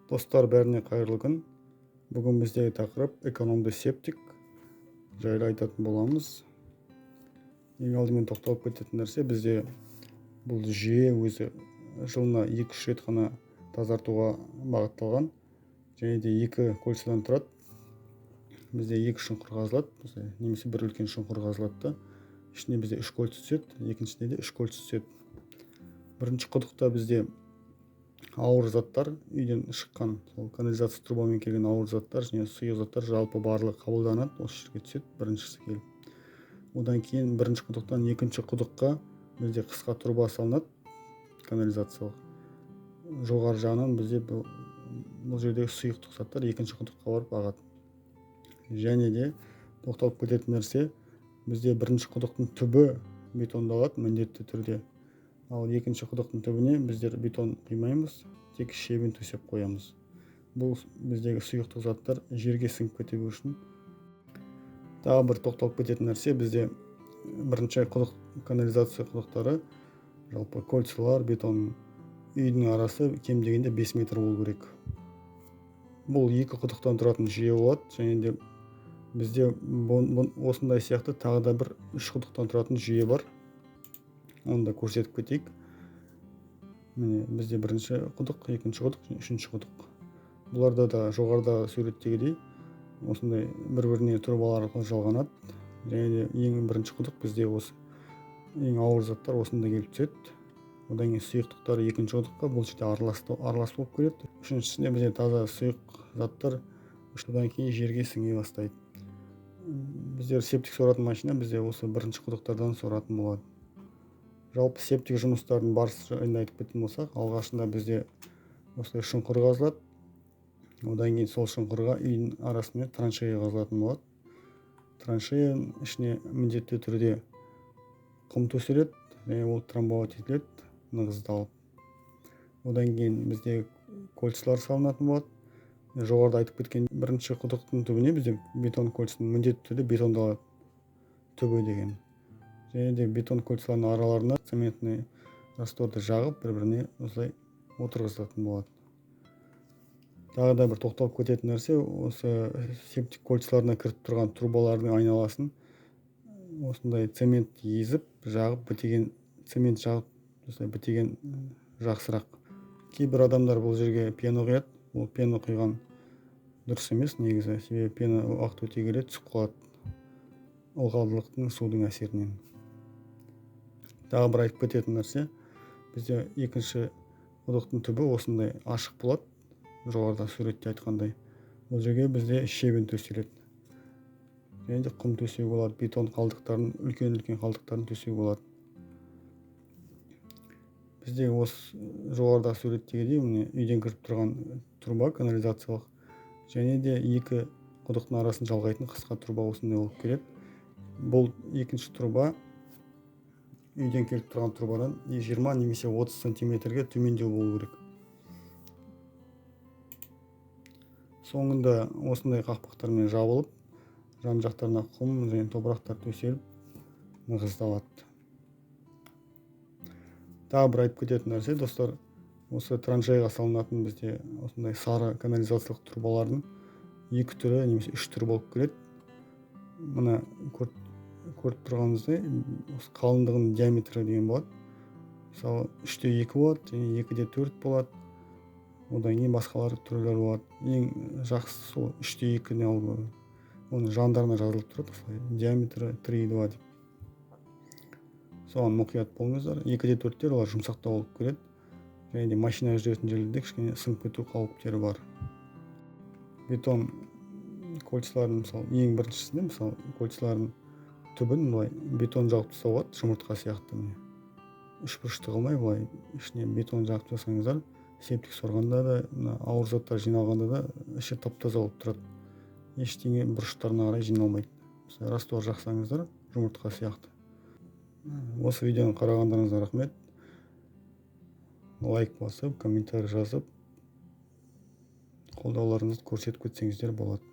Достар, бәріне қайырлы күн. Бүгін біздегі тақырып экономды септик жайлы айтатын боламыз. Ең алдымен тоқталып кететін нәрсе, бізде бұл жүйе өзі жылына 2-3 рет қана тазартуға бағытталған, және де 2 кольцодан тұрады. Бізде 2 шұңқыр қазылады, немесе бір үлкен шұңқыр қазылады. Ішіне бізде 3 кольцо түседі, екіншісіне де 3 кольцо түседі. Бірінші құдықта бізде ауыр заттар, үйден шыққан канализация трубамен келген ауыр заттар және сұйық заттар жалпы барлығы қабылданады, осы жерге түседі біріншісі келіп. Одан кейін бірінші құдықтан екінші құдыққа бізде қысқа труба салынады, канализациялық. Жоғары жағынан бізде бұл жердегі сұйықтық заттар екінші құдыққа барып ағады. Және де тоқталып кететін нәрсе, бізде бірінші құдықтың түбі бетондалады міндетті түрде. Ал екінші құдықтың түбіне біздер бетон құймаймыз, тек шебен төсеп қоямыз. Бұл біздегі сұйықтық заттар жерге сіңіп кетуі үшін. Тағы бір тоқталып кететін нәрсе, бізде бірінші құдық, канализация құдықтары, жалпы кольцолар, бетон үйдің арасы кем дегенде 5 метр болу керек. Бұл 2 құдықтан тұратын жүйе болады, және де бізде осындай сияқты тағы да бір 3 құдықтан тұратын жүйе бар. Оны да көрсетіп кетейік. Міне, бізде бірінші құдық, екінші құдық, үшінші құдық. Бұларда да жоғарыда суреттегідей осындай бір-біріне трубалар арқылы жалғанады. Және де ең бірінші құдық бізде осы ең ауыр заттар осында келіп түседі. Одан кейін сұйықтықтар екінші құдыққа бұл жерде аралас болып келеді. Үшіншісінде бізде таза сұйық заттар одан кейін жерге сіңе бастайды. Біздер септик соратын машина бізде осы бірінші құдықтардан соратын болады. Жалпы септик жұмыстардың барысы жайында айтып кететін болсақ, алғашында бізде осылай шұңқыр қазылады. Одан кейін сол шұңқырға үйдің арасымен траншея қазылатын болады. Траншеяның ішіне міндетті түрде құм төселеді, және ол трамбовать етіледі, нығыздалып. Одан кейін бізде кольцолар салынатын болады. Жоғарыда айтып кеткен бірінші құдықтың түбіне бізде бетон кольцоның міндетті түрде бетондалады, түбі деген. Және де бетон кольцолардың араларына цементный растворды жағып, бір-біріне осылай отырғызылатын болады. Тағы да бір тоқталып кететін нәрсе, осы септик кольцоларына кіріп тұрған трубалардың айналасын осындай цемент езіп, жағып, бітеген цемент жағып, осылай бітеген жақсырақ. Кейбір адамдар бұл жерге пена құяды. Ол пена құйған дұрыс емес негізі, себебі пена уақыт өте келе түсіп қалады ылғалдылықтың судың әсерінен. Тағы бір айтып кететін нәрсе, бізде екінші құдықтың түбі осындай ашық болады, жоғарыда суретте айтқандай. Бұл жерге бізде шебен төселеді. Және де құм төсеуге болады, бетон қалдықтарын, үлкен қалдықтарын төсеуге болады. Бізде осы жоғарыда суреттегідей үйден кіріп тұрған труба канализациялық, және де 2 құдықтың арасын жалғайтын қысқа труба осындай болып келеді. Бұл екінші труба үйден келіп тұрған трубадан 20 немесе 30 сантиметрге төмендеу болу керек. Соңында осындай қақпақтармен жабылып, жан жақтарына құм және топырақтар төселіп, нығыздалады. Тағы бір айтып кететін нәрсе, достар, осы траншеяға салынатын бізде осындай сары канализациялық трубалардың 2 түрі немесе 3 түрі болып келеді. Мына көріп тұрғаныңыздай, осы қалыңдығының диаметрі деген болады. Мысалы 3-2 болады, және 2-4 болады. Одан кейін басқалары түрлер болады. Ең жақсысы сол 3-2-не алу. Оның жандарына жазылып тұрады, диаметрі 3,2 деп. Соған мұқият болыңыздар. 2-4-тер олар жұмсақтау болып келеді. Және де машина жүретін жерлерде кішкене сынып кету қауіптері бар. Бетон кольцолардың ең біріншісінде, кольцолардың түбін бетон жағып тастауға, жұмыртқа сияқты. Үшбұрышты қылмай, ішіне бетон жағып тастасаңыздар, септик сорғанда да, ауыр заттар жиналғанда да іші тап-таза болып тұрады. Ештеңе бұрыштарына қарай жиналмайды. Раствор жақсаңыздар, жұмыртқа сияқты. Осы видеоны қарағандарыңызға рахмет. Лайк басып, комментарий жазып, қолдауларыңызды көрсетіп кетсеңіздер болады.